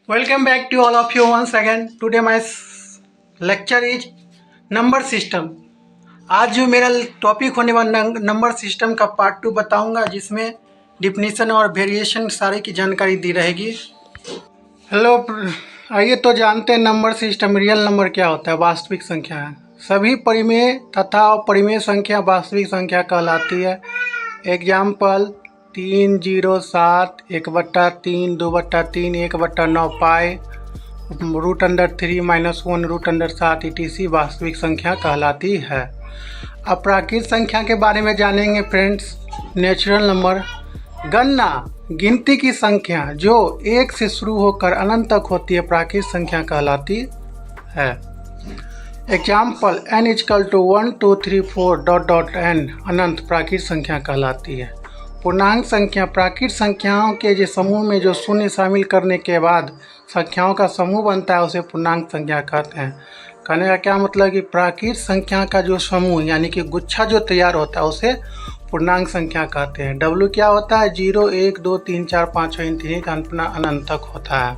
Welcome back to all of you once again. Today my lecture is number system. आज जो मेरा topic होने वाला नंबर सिस्टम का पार्ट 2 बताऊंगा, जिसमें डिफिनीशन और वेरिएशन सारे की जानकारी दी रहेगी। हेलो, आइए तो जानते हैं नंबर सिस्टम। रियल नंबर क्या होता है? वास्तविक संख्या है। सभी परिमेय तथा अपरिमेय संख्या वास्तविक संख्या कहलाती है। एग्जाम्पल 307, 1/3, 2/3, 1/9 पाई, √3 -1 √7 etc. वास्तविक संख्या कहलाती है। अब प्राकृत संख्या के बारे में जानेंगे फ्रेंड्स। नेचुरल नंबर गणना गिनती की संख्या जो 1 से शुरू होकर अनंत तक होती है प्राकृत संख्या कहलाती है। एग्जाम्पल n = 1 2 3 4 n अनंत प्राकृत संख्या कहलाती है। पूर्णांक संख्या प्राकृत संख्याओं के जो समूह में जो शून्य शामिल करने के बाद संख्याओं का समूह बनता है उसे पूर्णांक संख्या कहते हैं। कहने का क्या मतलब कि प्राकृत संख्या का जो समूह यानी कि गुच्छा जो तैयार होता है उसे पूर्णांक संख्या कहते हैं। W क्या होता है? 0 1 2 3 4 5 6 इनफिनिटी अनंत तक होता है।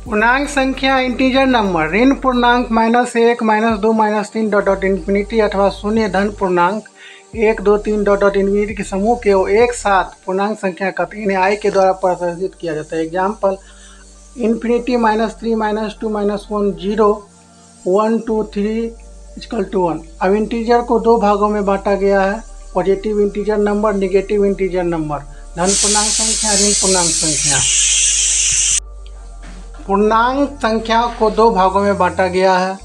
पूर्णांक संख्या इंटीजर नंबर ऋण पूर्णांक -1 -2 -3 इन्फिनिटी अथवा शून्य धन पूर्णांक 1 2 3 इन्फिनिटी के समूह के एक साथ पूर्णांक संख्या कहते हैं। इन्हें i के द्वारा प्रदर्शित किया जाता है। Example infinity -3 -2 -1 0 1 2 3 = 1। अब इंटीजर को दो भागों में बांटा गया है। Positive integer number, negative integer number, धन पूर्णांक संख्या, ऋण पूर्णांक संख्या। पूर्णांक संख्या को दो भागों में बांटा गया है।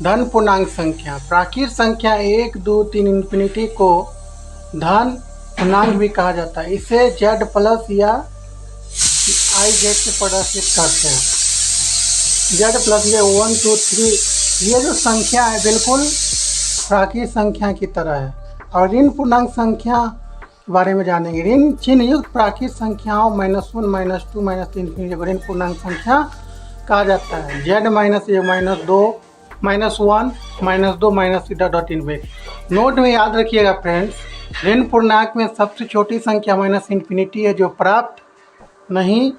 धन पूर्णांक संख्या प्राकृत संख्या 1 2 3 इन्फिनिटी को धन पूर्णांक भी कहा जाता है। इसे z+ या iz से प्रदर्शित करते हैं। z+ ये 1 2 3 ये जो संख्या है बिल्कुल प्राकृत संख्या की तरह है। और ऋण पूर्णांक संख्या के बारे में जानेंगे। ऋण चिन्ह युक्त प्राकृत संख्याओं -1 -2 -3 इन्फिनिटी को ऋण पूर्णांक संख्या कहा जाता है। z -1 -2 -3 नोट में याद रखिएगा फ्रेंड्स, ऋण पूर्णांक में सबसे छोटी संख्या -इन्फिनिटी है जो प्राप्त नहीं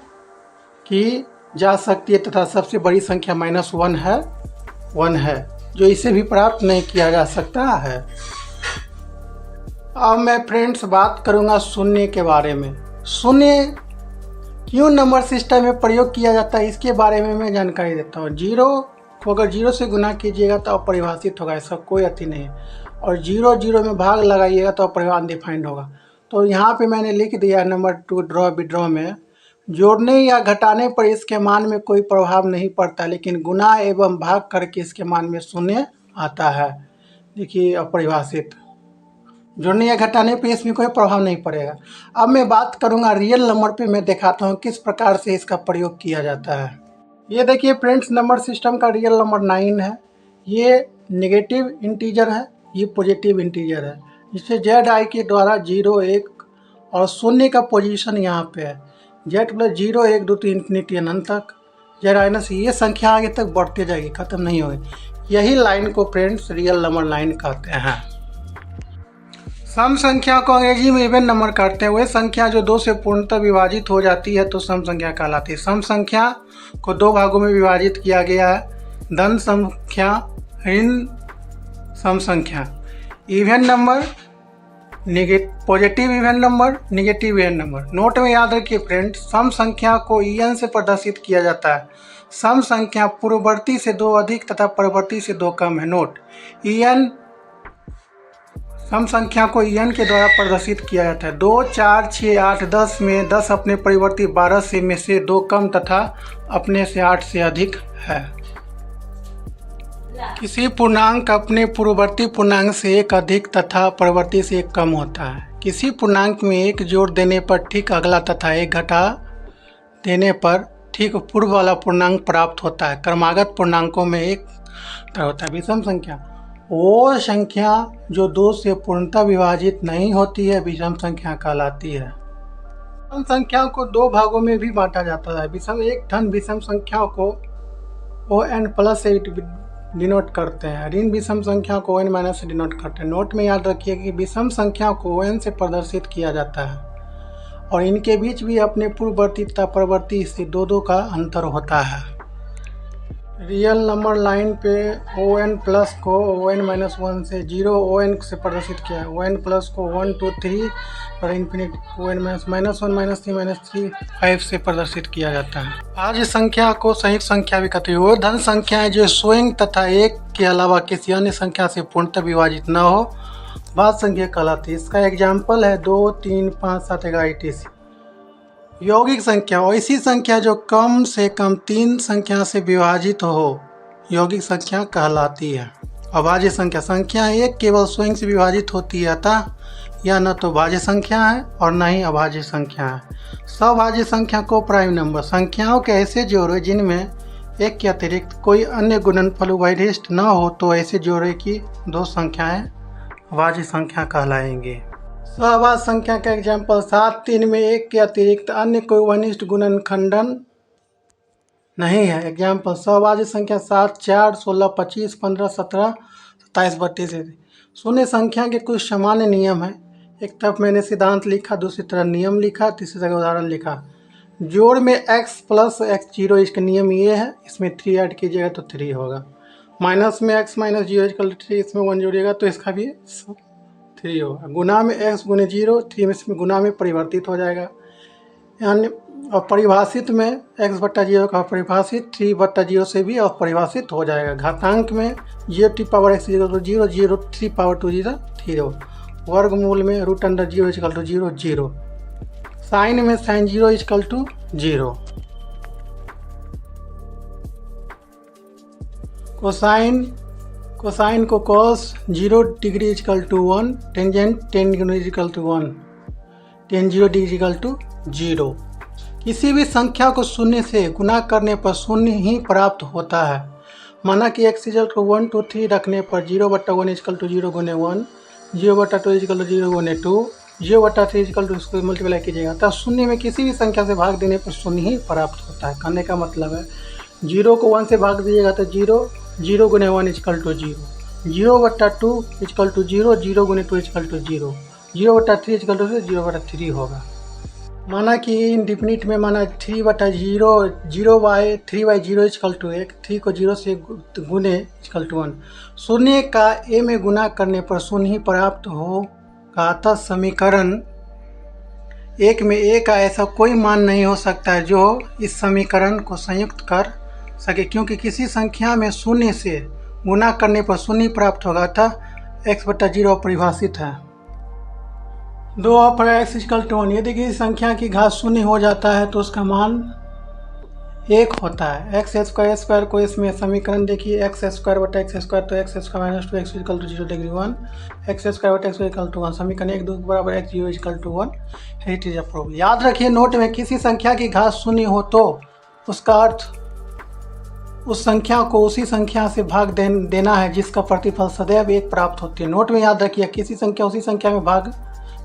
की जा सकती है, तथा सबसे बड़ी संख्या -1 है जो इसे भी प्राप्त नहीं किया जा सकता है। अब मैं फ्रेंड्स बात करूंगा शून्य के बारे में। शून्य क्यों नंबर सिस्टम में प्रयोग किया जाता है इसके बारे में मैं जानकारी देता हूँ। 0 को अगर 0 से गुना कीजिएगा तो अपरिभाषित होगा, इसका कोई अति नहीं है। और 0 0 में भाग लगाइएगा तो अनडिफाइंड होगा। तो यहाँ पे मैंने लिख दिया नंबर 2 ड्रॉ विड्रॉ में। जोड़ने या घटाने पर इसके मान में कोई प्रभाव नहीं पड़ता, लेकिन गुना एवं भाग करके इसके मान में शून्य आता है। देखिए अपरिभाषित, जोड़ने या घटाने पे इसमें कोई प्रभाव नहीं पड़ेगा। अब मैं बात करूंगा रियल नंबर पे। मैं दिखाता हूं किस प्रकार से इसका प्रयोग किया जाता है। ये देखिए फ्रेंड्स, नंबर सिस्टम का रियल नंबर 9 है। ये नेगेटिव इंटीजर है, ये पॉजिटिव इंटीजर है। जिससे z के द्वारा 0 1 और शून्य का पोजीशन यहाँ पे है। z+ 0 1 2 3 इन्फिनिटी अनंत तक z- ये संख्या आगे तक बढ़ते जाएगी, खत्म नहीं होगी। यही लाइन को फ्रेंड्स रियल नंबर लाइन कहते हैं। सम संख्या को अंग्रेजी में इवन नंबर कहते हैं। वह संख्या जो 2 से पूर्णतः विभाजित हो जाती है तो सम संख्या कहलाती है। सम संख्या को दो भागों में विभाजित किया गया है। धन संख्या, ऋण सम संख्या। Even number, positive even number, negative even number. Note में याद रखिए फ्रेंड्स, सम संख्या को en से प्रदर्शित किया जाता है। सम संख्या पूर्ववर्ती से 2 अधिक तथा परवर्ती से 2 कम है। नोट en सम संख्या को n के द्वारा प्रदर्शित किया जाता है। 2 4 6 8 10 में 10 अपने परिवर्ती 12 से में से 2 कम तथा अपने से 8 से अधिक है। किसी पूर्णांक अपने पूर्ववर्ती पूर्णांक से 1 अधिक तथा परवर्ती से 1 कम होता है। किसी पूर्णांक में 1 जोड़ देने पर ठीक अगला तथा 1 घटा देने पर ठीक पूर्व वाला पूर्णांक प्राप्त होता है। क्रमागत पूर्णांकों में एक होता है। विषम संख्या वो संख्या जो 2 से पूर्णतः विभाजित नहीं होती है विषम संख्या कहलाती है। विषम संख्या को दो भागों में भी बांटा जाता है। विषम एक धन विषम संख्याओं को n+8 डिनोट करते हैं। ऋण विषम संख्या को n- से डिनोट करते हैं। नोट में याद रखिए कि विषम संख्या को n से प्रदर्शित किया जाता है और इनके बीच भी अपने पूर्ववर्ती तथा परवर्ती से 2-2 का अंतर होता है। रियल नंबर लाइन पे ON प्लस को ON-1 से 0 ON से प्रदर्शित किया है। ON प्लस को 1 2 3 और इन्फिनिटी ON-1 -3 -3 5 से प्रदर्शित किया जाता है। भाज्य संख्या को संयुक्त संख्या भी कहते हैं। वो धन संख्याएं जो स्वयं तथा एक के अलावा किसी अन्य संख्या से पूर्णतः विभाजित न हो भाज्य संख्या कहलाती है। इसका एग्जाम्पल है 2 3 5 7 11 etc। यौगिक संख्या ऐसी संख्या जो कम से कम 3 संख्या से विभाजित हो यौगिक संख्या कहलाती है। अभाज्य संख्या संख्या एक केवल स्वयं से विभाजित होती है, अतः यह न तो भाज्य संख्या है और न ही अभाज्य संख्या है। सभाज्य संख्या को प्राइम नंबर संख्याओं के ऐसे जोड़े जिनमें एक के अतिरिक्त कोई अन्य गुणनफल उभयनिष्ठ न हो तो ऐसे जोड़े की 2 संख्याएं अभाज्य संख्या कहलाएंगे। सहभाज्य संख्या का एग्जाम्पल 7 3 में एक के अतिरिक्त अन्य कोई उभयनिष्ठ गुणनखंडन नहीं है। एग्जाम्पल सहभाज्य संख्या 7 4 16 25 15 17 27 32। शून्य संख्या के कुछ सामान्य नियम हैं। एक तरफ मैंने सिद्धांत लिखा, दूसरी तरफ नियम लिखा, तीसरी जगह उदाहरण लिखा। जोड़ में x प्लस x0 इसका नियम ये है, इसमें 3 ऐड कीजिएगा तो 3 होगा। माइनस में x माइनस 0 3 इसमें 1 जोड़िएगा तो इसका भी 3 होगा। गुना में x गुने 0 3 में इसमें गुना में परिवर्तित हो जाएगा। यानी और परिभाषित में x/0 का परिभाषित 3/0 से भी अपरिभाषित हो जाएगा। घातांक में 0t⁻x = 0 0 3⁻2 0। वर्गमूल में √0 = 0 0। साइन में sin 0 = 0। कोसाइन को cos 0 degree = 1। Tangent tan 1 = 1। tan 0 degree = 0। किसी भी संख्या को शून्य से गुना करने पर शून्य ही प्राप्त होता है। माना कि x = 1 2 3 रखने पर 0/1 = 0 गुने 1, 0/2 = 0 गुने 2, 0/3 = इसको मल्टीप्लाई कीजिएगा तब शून्य में किसी भी संख्या से भाग देने पर शून्य ही प्राप्त होता है। कहने का मतलब है 0 को 1 से भाग दीजिएगा तो 0, 0 गुने 1 = 0, 0/2 = 0, 0 गुने 2 = 0, 0/3 = 0/3 होगा। माना कि इंडिफिनिट में माना 3/0 3/0 = 1, 3 को 0 से गुने = 1। शून्य का a में गुना करने पर शून्य ही प्राप्त होगा। अतः समीकरण 1 में a का ऐसा कोई मान नहीं हो सकता है जो इस समीकरण को संयुक्त कर सके, क्योंकि किसी संख्या में शून्य से गुना करने पर शून्य प्राप्त होगा। अतः x/0 परिभाषित है। 2 पर x = 1। यदि किसी संख्या की घात शून्य हो जाता है तो उसका मान 1 होता है। x² को इसमें समीकरण देखिए, x² तो x² - 2x = 0 डिग्री 1, x² = 1। समीकरण 1 2 बराबर x0 = 1 है। It is approve. याद रखिए नोट में किसी संख्या की घात शून्य हो तो उसका अर्थ उस संख्या को उसी संख्या से भाग देना है जिसका प्रतिफल सदैव 1 प्राप्त होती है। नोट में याद रखिए किसी संख्या उसी संख्या में भाग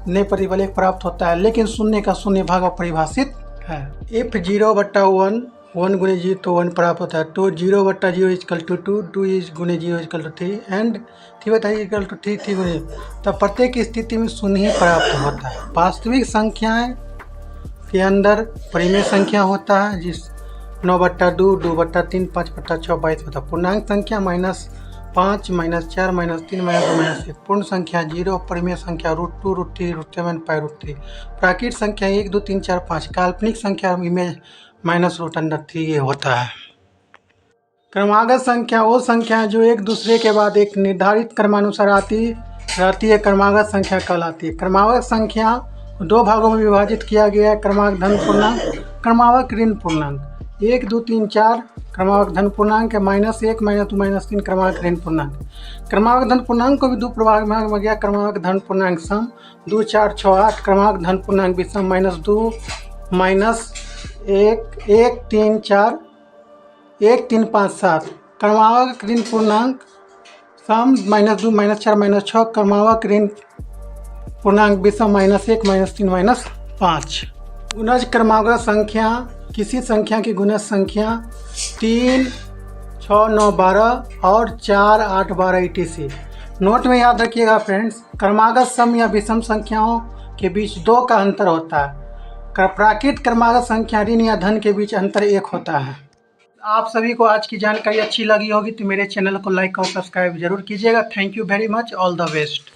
ने प्रतिफल 1 प्राप्त होता है, लेकिन शून्य का शून्य भाग अपरिभाषित है। इफ 0/1 1 गुने 0 तो 1 प्राप्त होता है, तो 0/0 = 2, 2 गुने 0 = 3 एंड 3/3 = 3 गुने, तब प्रत्येक स्थिति में शून्य ही प्राप्त होता है। वास्तविक संख्याएं के अंदर परिमेय संख्या होता है जिस 9/2 2/3 5/6 22 होता है। पूर्णांक संख्या -5 -4 -3 -2 -1। पूर्ण संख्या 0। परिमेय संख्या √2 √3 √7 π√3। प्राकृत संख्या 1 2 3 4 5। काल्पनिक संख्या इमेज -√3 ये होता है। क्रमागत संख्या वो संख्या जो एक दूसरे के बाद एक निर्धारित क्रमानुसार आती रहती है क्रमागत संख्या कहलाती है। क्रमागत संख्या 2 भागों में विभाजित किया गया है, क्रमागत धन पूर्णांक, क्रमागत ऋण पूर्णांक। 1 2 3 4 क्रमागत धन पूर्णांक है, -1 -2 -3 क्रमागत ऋण पूर्णांक। क्रमागत धन पूर्णांक को भी 2 प्रभाग में गया, क्रमागत धन पूर्णांक सम 2 4 6 8, क्रमागत धन पूर्णांक विषम -2 -1 1 3 4 1 3 5 7। क्रमागत ऋण पूर्णांक सम -2 -4 -6, क्रमागत ऋण पूर्णांक विषम -1 -3 -5। गुणज क्रमागत संख्या किसी संख्या की गुणज संख्या 3 6 9 12 और 4 8 12 etc। नोट में याद रखिएगा फ्रेंड्स, क्रमागत सम या विषम संख्याओं के बीच 2 का अंतर होता है। प्राकृत क्रमागत संख्या ऋण या धन के बीच अंतर 1 होता है। आप सभी को आज की जानकारी अच्छी लगी होगी तो मेरे चैनल को लाइक और सब्सक्राइब जरूर कीजिएगा। Thank you very much, all the best.